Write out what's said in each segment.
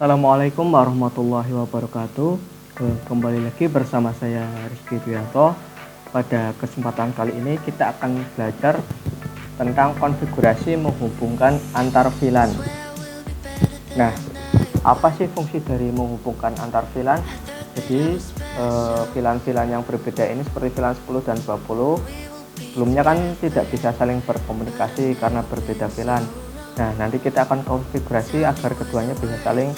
Assalamualaikum warahmatullahi wabarakatuh. Kembali lagi bersama saya Rizky Duyanto. Pada kesempatan kali ini kita akan belajar tentang konfigurasi menghubungkan antar VLAN. Nah, apa sih fungsi dari menghubungkan antar VLAN? Jadi VLAN-VLAN yang berbeda ini seperti VLAN 10 dan 20 sebelumnya kan tidak bisa saling berkomunikasi karena berbeda VLAN. Nah, nanti kita akan konfigurasi agar keduanya bisa saling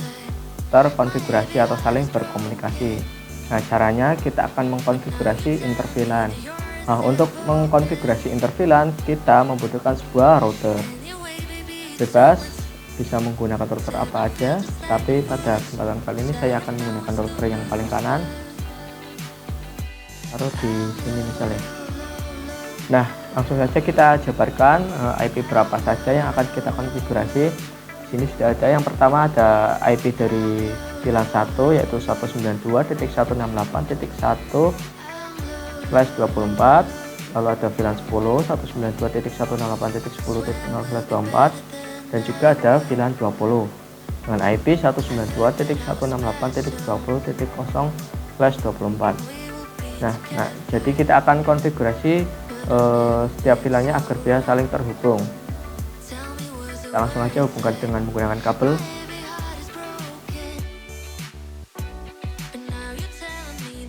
terkonfigurasi atau saling berkomunikasi. Nah, caranya kita akan mengkonfigurasi inter VLAN. Nah, untuk mengkonfigurasi inter VLAN kita membutuhkan sebuah router. Bebas bisa menggunakan router apa aja, tapi pada kesempatan kali ini saya akan menggunakan router yang paling kanan. Taruh di sini misalnya. Nah, langsung saja kita jabarkan IP berapa saja yang akan kita konfigurasi. Di sini sudah ada. Yang pertama ada IP dari VLAN 1 yaitu 192.168.1/24. Lalu ada VLAN 10 192.168.10.0/24 dan juga ada VLAN 20 dengan IP 192.168.20.0/24. Nah, jadi kita akan konfigurasi setiap VLAN-nya agar bisa saling terhubung. Kita langsung aja hubungkan dengan menggunakan kabel.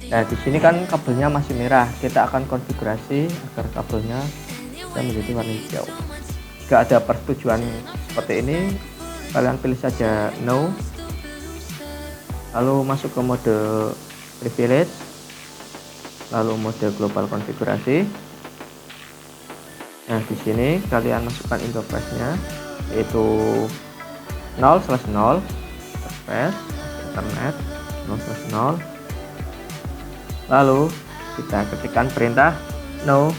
Nah, di sini kan kabelnya masih merah. Kita akan konfigurasi agar kabelnya bisa menjadi warna hijau. Jika ada persetujuan seperti ini, kalian pilih saja no. Lalu masuk ke mode privilege, lalu mode global konfigurasi. Nah, di sini kalian masukkan interface-nya yaitu 0/0 interface Ethernet 0/0. Lalu kita ketikkan perintah no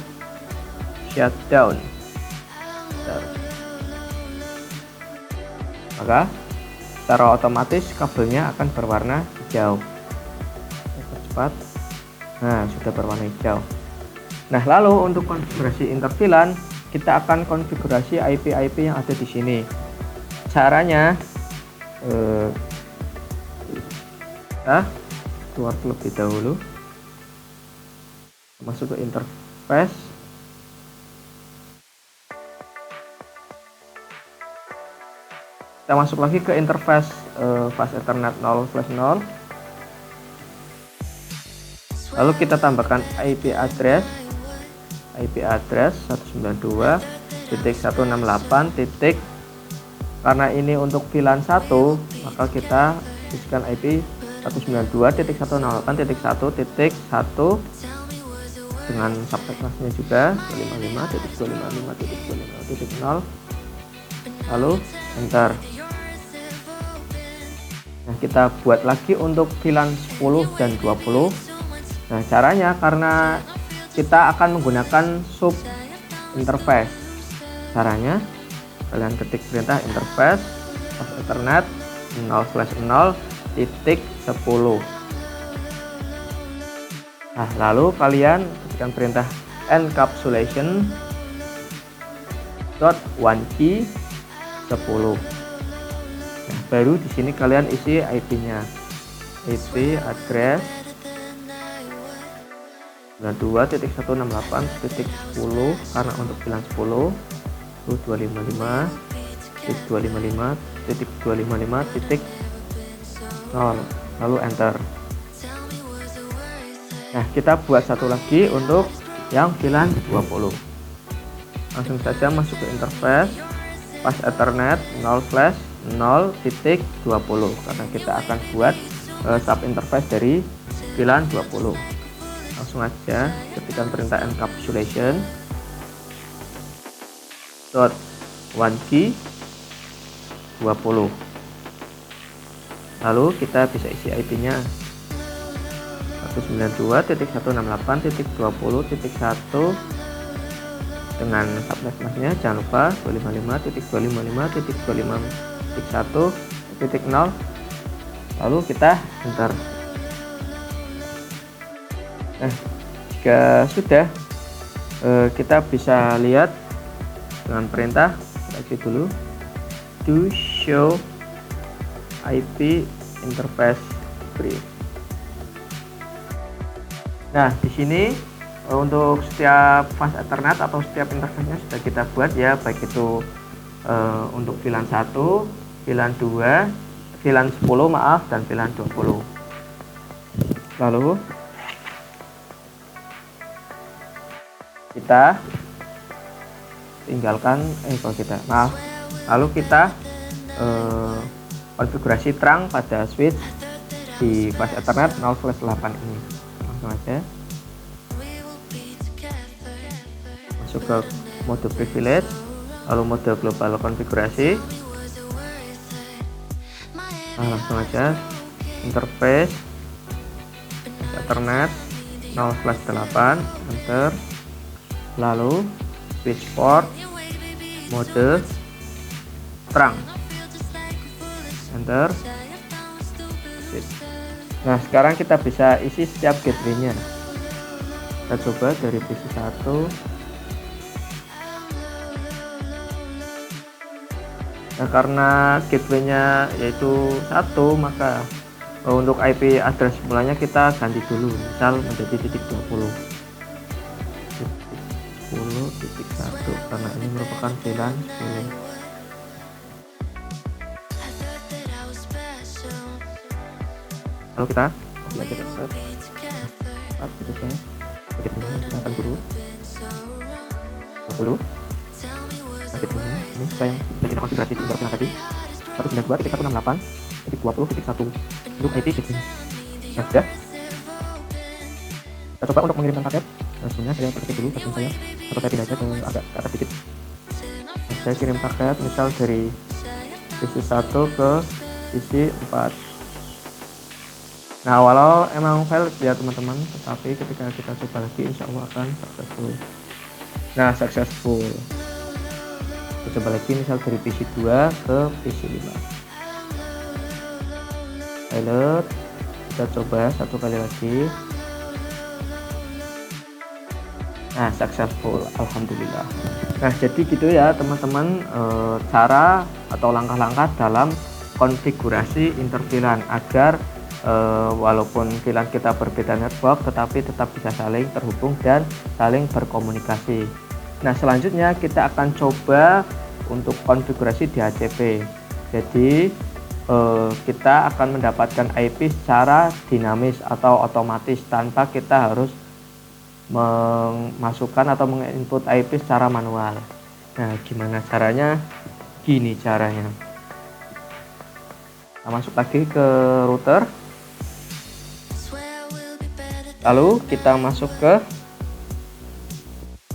shutdown. Maka secara otomatis kabelnya akan berwarna hijau. Cepat. Nah, sudah berwarna hijau. Nah, lalu untuk konfigurasi inter VLAN kita akan konfigurasi IP-IP yang ada di sini. Caranya kita keluar terlebih dahulu, masuk ke interface, kita masuk lagi ke interface fast Ethernet 0/0. Lalu kita tambahkan IP address 192.168. Karena ini untuk VLAN 1, maka kita isikan IP 192.168.1.1 dengan subnetnya juga 255.255.255.0. lalu enter. Nah, kita buat lagi untuk VLAN 10 dan 20. Nah, caranya karena kita akan menggunakan sub interface. Caranya kalian ketik perintah interface of Ethernet 0/0.10. Nah, lalu kalian ketikkan perintah encapsulation .1key 10. Nah, baru di sini kalian isi IP-nya. IP address 92.168.10 karena untuk VLAN 10 itu 255.255.255.0, lalu enter. Nah, kita buat satu lagi untuk yang VLAN 20. Langsung saja masuk ke interface fast Ethernet 0/0.20 karena kita akan buat sub interface dari VLAN 20. Langsung aja ketikkan perintah encapsulation .1key 20. Lalu kita bisa isi IP-nya 192.168.20.1 dengan subnetnya jangan lupa 255.255.255.1.0. lalu kita enter. Nah, jika sudah, kita bisa lihat dengan perintah lagi dulu do show IP interface brief. Nah, di sini untuk setiap fast Ethernet atau setiap interface-nya sudah kita buat ya, baik itu untuk VLAN 1, VLAN 2, VLAN 10 maaf, dan VLAN 20. Lalu kita tinggalkan lalu kita konfigurasi terang pada switch di fast Ethernet 0/8 ini. Langsung aja masuk ke mode privilege, lalu mode global konfigurasi. Nah, langsung aja interface Ethernet 0/8, enter. Lalu switch port mode terang, enter. Nah, sekarang kita bisa isi setiap gateway-nya. Kita coba dari PC 1. Nah, karena gateway-nya yaitu 1, maka untuk IP address mulanya kita ganti dulu, misal menjadi .20. 10.1 karena ini merupakan VLAN 10. Lalu kita belajar kita akan guru 20. Ini saya yang konfigurasi di interface tadi 192.168.20.1 untuk IP gateway. Nah, sudah. Kita coba untuk mengirimkan paket. Sebenarnya saya pakai dulu paket saya, atau saya pindah aja ke agak ke atas sedikit. Nah, saya kirim paket misal dari PC 1 ke PC 4. Nah, walau emang fail ya teman-teman, tetapi ketika kita coba lagi insya Allah akan successful. Nah, successful. Kita coba lagi misal dari PC 2 ke PC 5. Pilot, kita coba satu kali lagi. Nah, successful, alhamdulillah. Nah, jadi gitu ya teman-teman, cara atau langkah-langkah dalam konfigurasi interVLAN agar walaupun VLAN kita berbeda network tetapi tetap bisa saling terhubung dan saling berkomunikasi. Nah, selanjutnya kita akan coba untuk konfigurasi DHCP. Jadi kita akan mendapatkan IP secara dinamis atau otomatis tanpa kita harus memasukkan atau menginput IP secara manual. Nah, gimana caranya? Gini caranya. Kita masuk lagi ke router. Lalu kita masuk ke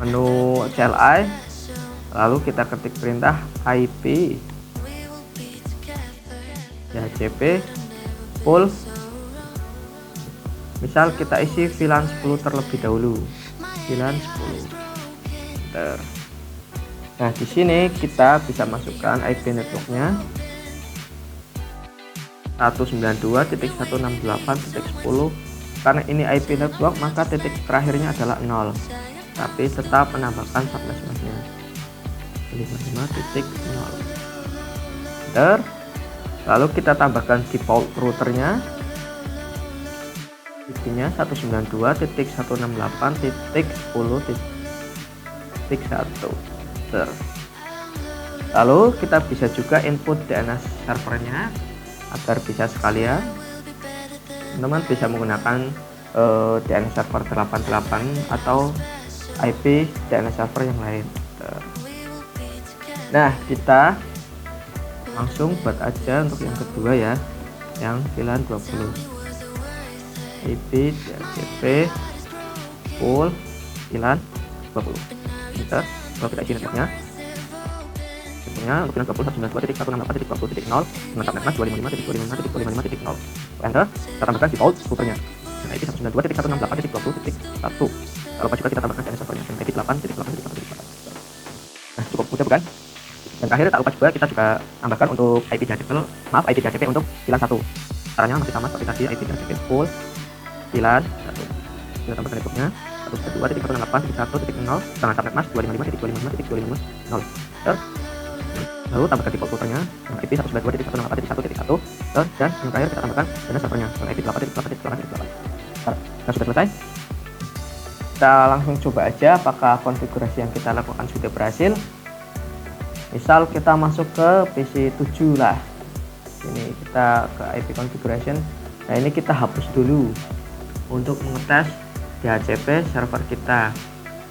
menu CLI. Lalu kita ketik perintah IP DHCP full. Misal kita isi VLAN 10 terlebih dahulu. VLAN 10. Enter. Nah, di sini kita bisa masukkan IP networknya 192.168.10. Karena ini IP network, maka titik terakhirnya adalah 0. Tapi tetap menambahkan //nya 55.0. Enter. Lalu kita tambahkan default routernya. IP-nya 192.168.10.1. Lalu kita bisa juga input DNS servernya agar bisa sekalian. Teman-teman bisa menggunakan DNS server 88 atau IP DNS server yang lain. Nah, kita langsung buat aja untuk yang kedua ya, yang VLAN 20. IP DHCP full VLAN 20. Enter. Kalau kita isi networknya untuk VLAN 20 192.168.20.0 dengan subnetnya 255.255.255.0. Enter. Kita tambahkan default routernya. Nah, IP 192.168.20.1. Kalau lupa juga kita tambahkan DNS servernya dengan IP 8.8.8.8. Nah, cukup mudah bukan? Dan terakhir tak lupa juga kita juga tambahkan untuk IP DHCP untuk VLAN 1. Caranya masih sama seperti tadi, IP DHCP full VLAN 1. Kita tambahkan networknya 192.168.1.0 dengan subnet mask 255.255.255.0. Lalu tambahkan default portnya dengan IP 192.168.1.1 dan yang terakhir kita tambahkan DNS servernya dengan IP 8.8.8.8. Nah, sudah selesai. Kita langsung coba aja apakah konfigurasi yang kita lakukan sudah berhasil. Misal kita masuk ke PC 7 lah. Ini kita ke IP configuration. Nah, ini kita hapus dulu untuk mengetes DHCP server kita.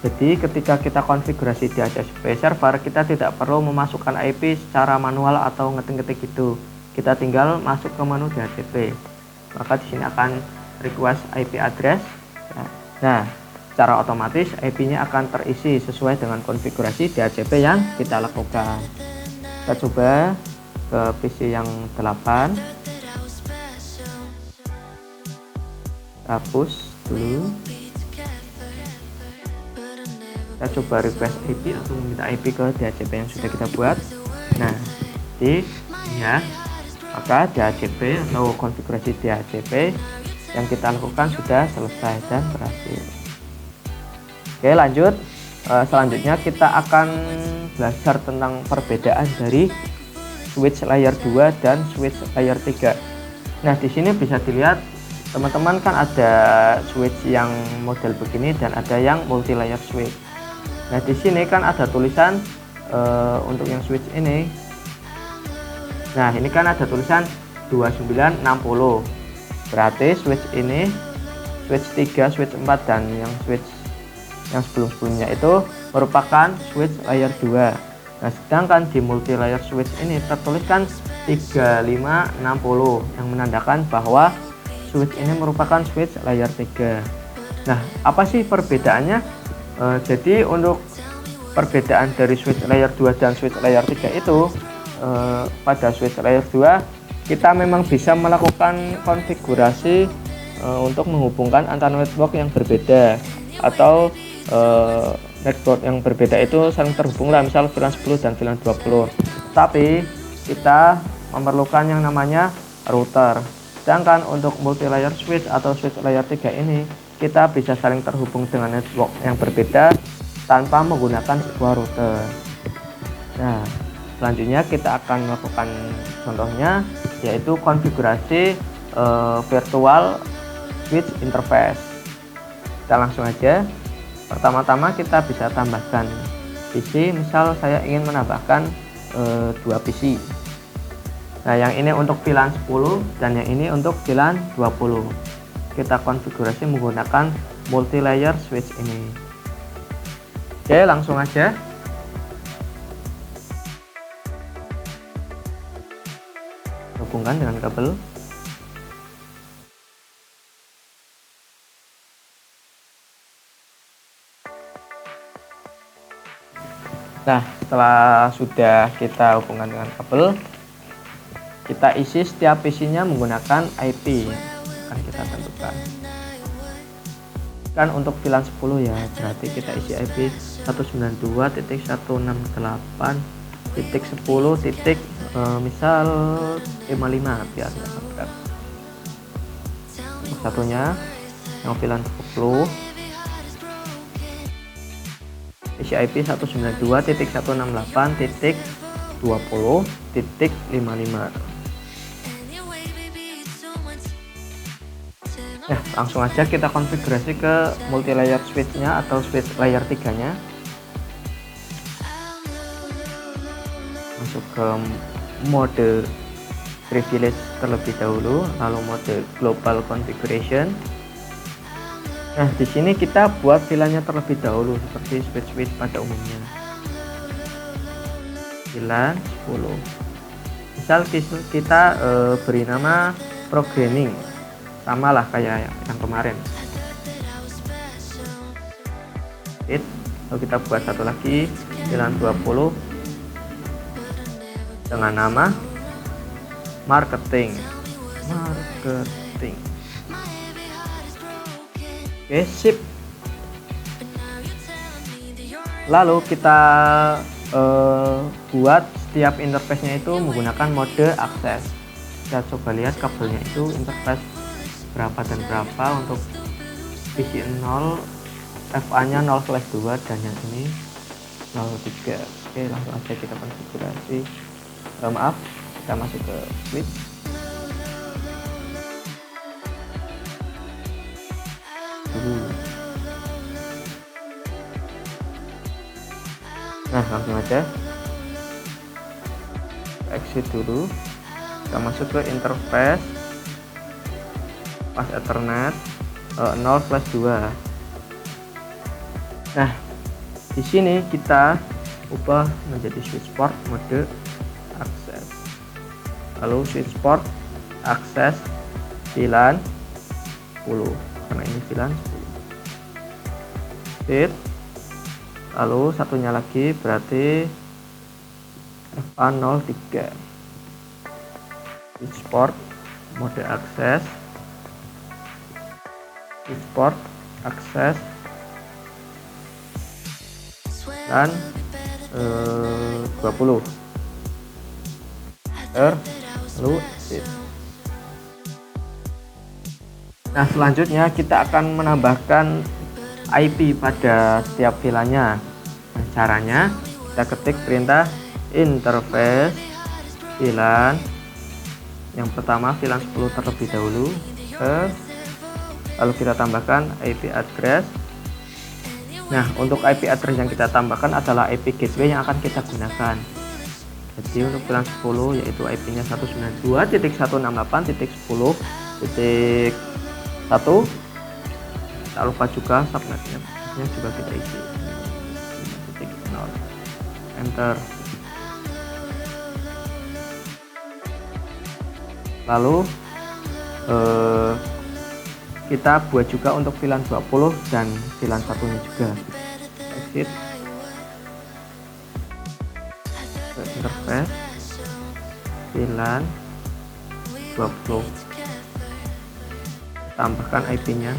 Jadi ketika kita konfigurasi DHCP server, kita tidak perlu memasukkan IP secara manual atau ngetik-ngetik gitu. Kita tinggal masuk ke menu DHCP. Maka di sini akan request IP address. Nah, secara otomatis IP-nya akan terisi sesuai dengan konfigurasi DHCP yang kita lakukan. Kita coba ke PC yang 8. Hapus dulu. Kita coba request IP atau meminta IP ke DHCP yang sudah kita buat. Nah, di ya, maka DHCP atau konfigurasi DHCP yang kita lakukan sudah selesai dan berhasil. Oke, lanjut. Selanjutnya kita akan belajar tentang perbedaan dari switch layer 2 dan switch layer 3. Nah, di sini bisa dilihat teman-teman kan ada switch yang model begini dan ada yang multi layer switch. Nah, di sini kan ada tulisan untuk yang switch ini. Nah, ini kan ada tulisan 2960. Berarti switch ini switch 3, switch 4 dan yang switch yang sebelum-sebelumnya itu merupakan switch layer 2. Nah, sedangkan di multi layer switch ini tertuliskan 3560 yang menandakan bahwa switch ini merupakan switch layer 3. Nah, apa sih perbedaannya? Jadi untuk perbedaan dari switch layer 2 dan switch layer 3 itu pada switch layer 2 kita memang bisa melakukan konfigurasi untuk menghubungkan antar network yang berbeda atau network yang berbeda itu saling terhubung lah, misal VLAN 10 dan VLAN 20. Tapi kita memerlukan yang namanya router. Sedangkan untuk multi layer switch atau switch layer 3 ini kita bisa saling terhubung dengan network yang berbeda tanpa menggunakan sebuah router. Nah, selanjutnya kita akan melakukan contohnya, yaitu konfigurasi virtual switch interface. Kita langsung aja. Pertama-tama kita bisa tambahkan PC. Misal saya ingin menambahkan 2 PC. Nah, yang ini untuk VLAN 10 dan yang ini untuk VLAN 20. Kita konfigurasi menggunakan multi layer switch ini. Oke, langsung aja. Hubungkan dengan kabel. Nah, setelah sudah kita hubungkan dengan kabel, kita isi setiap PC-nya menggunakan IP akan kita tentukan. Kan untuk VLAN 10 ya, berarti kita isi IP 192.168.10. Misal 55 biar nggak. Untuk satunya yang VLAN 20 isi IP 192.168.20.55. Nah, langsung aja kita konfigurasi ke multi layer switch-nya atau switch layer 3-nya. Masuk ke mode privilege terlebih dahulu, lalu mode global configuration. Nah, di sini kita buat VLAN-nya terlebih dahulu seperti switch pada umumnya. VLAN 10. Misal kita beri nama programming. Sama lah kayak yang kemarin. Lalu kita buat satu lagi VLAN 20 dengan nama marketing. Oke, sip. Lalu kita buat setiap interface-nya itu menggunakan mode akses. kita coba lihat kabelnya itu interface berapa dan berapa. Untuk VCA 0 FA nya 0/2 dan yang ini 0,3. Oke, langsung aja kita konfigurasi. Maaf, kita masuk ke switch. Nah, langsung aja exit dulu, kita masuk ke interface pas Ethernet 0/2. Nah, di sini kita ubah menjadi switch port mode akses, lalu switch port akses VLAN 10 karena ini VLAN 10 fit. Lalu satunya lagi berarti FA03 switch port mode akses, switch port akses dan 20 lalu exit. Nah, selanjutnya kita akan menambahkan IP pada setiap VLAN-nya. Nah, caranya kita ketik perintah interface VLAN. Yang pertama VLAN 10 terlebih dahulu, lalu kita tambahkan IP address. Nah, untuk IP address yang kita tambahkan adalah IP gateway yang akan kita gunakan. Jadi untuk VLAN 10 yaitu IP-nya 192.168.10.1. Tak lupa juga subnetnya juga kita isi 5.0. Enter. Lalu kita buat juga untuk VLAN 20 dan VLAN satunya juga. Exit. Interface VLAN 20. Tambahkan IP-nya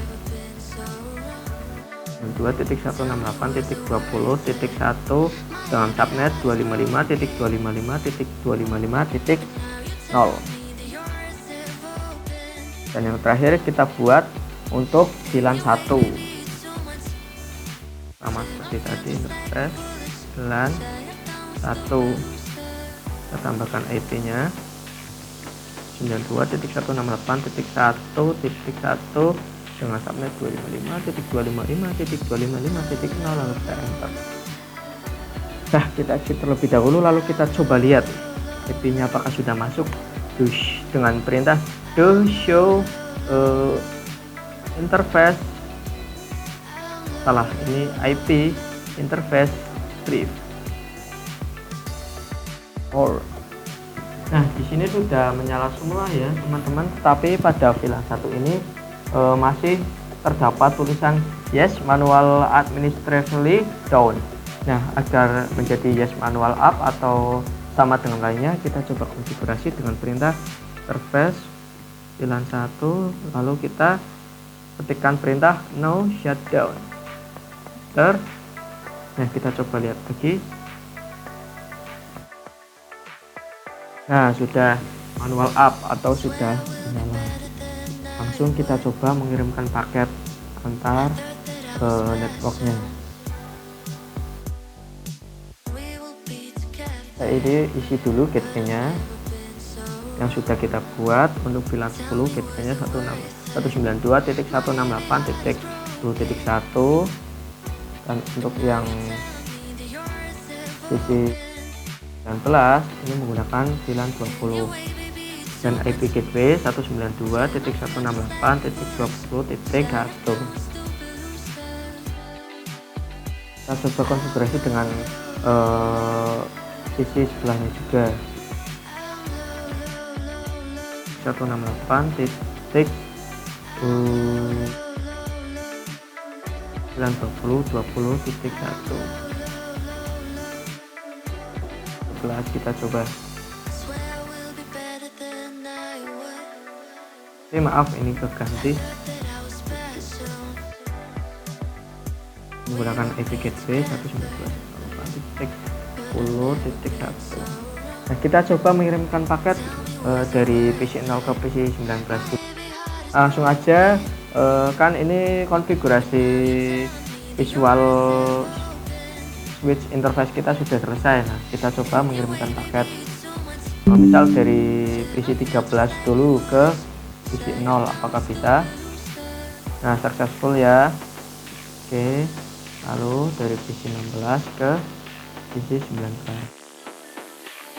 2.168.20.1 dengan subnet 255.255.255.0. Dan yang terakhir kita buat untuk VLAN 1 sama seperti tadi, interface VLAN 1. Kita tambahkan IP-nya 92.168.1.1 dengan subnet 255.255.255.0, lalu kita enter. Nah, kita exit terlebih dahulu, lalu kita coba lihat IP-nya apakah sudah masuk dengan perintah do show interface. Salah, ini IP interface brief. Nah, di sini sudah menyala semua ya teman-teman, tapi pada VLAN 1 ini masih terdapat tulisan yes manual administratively down. Nah, agar menjadi yes manual up atau sama dengan lainnya, kita coba konfigurasi dengan perintah interface VLAN 1, lalu kita ketikkan perintah no shutdown. Nah, kita coba lihat lagi. Nah, sudah manual up atau sudah menyala. Langsung kita coba mengirimkan paket antar networknya. Ini isi dulu gateway-nya yang sudah kita buat. Untuk VLAN 10 gateway-nya 192.168.10.1, dan untuk yang sisi 19 ini menggunakan VLAN 20 dan IP gateway 192.168.20.1. Kita coba konfigurasi dengan sisi sebelahnya juga 168.920.20.1. Sebelah kita coba. Maaf, ini keganti menggunakan IP gateway 192.168.10.1. Nah, kita coba mengirimkan paket dari PC 0 ke PC 19. Langsung aja, kan ini konfigurasi visual switch interface kita sudah selesai. Nah, kita coba mengirimkan paket misal dari PC 13 dulu ke PC 0, apakah bisa? Nah, successful ya. Oke, lalu dari PC 16 ke PC 19,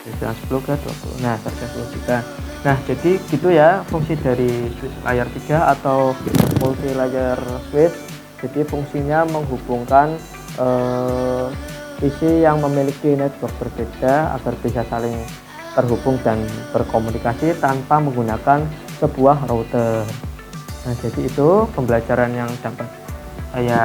dari 10 ke 20. Nah, successful juga. Nah, jadi gitu ya fungsi dari switch layer 3 atau multi layer switch. Jadi fungsinya menghubungkan PC yang memiliki network berbeda agar bisa saling terhubung dan berkomunikasi tanpa menggunakan sebuah router. Nah, jadi itu pembelajaran yang dapat saya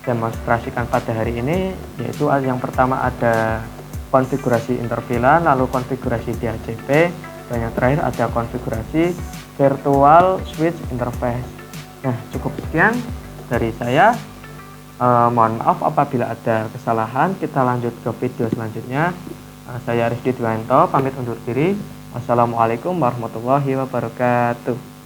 demonstrasikan pada hari ini, yaitu yang pertama ada konfigurasi interVLAN, lalu konfigurasi DHCP, dan yang terakhir ada konfigurasi virtual switch interface. Nah, cukup sekian dari saya. Mohon maaf apabila ada kesalahan. Kita lanjut ke video selanjutnya. Saya Rizky Dwianto pamit undur diri. Wassalamualaikum warahmatullahi wabarakatuh.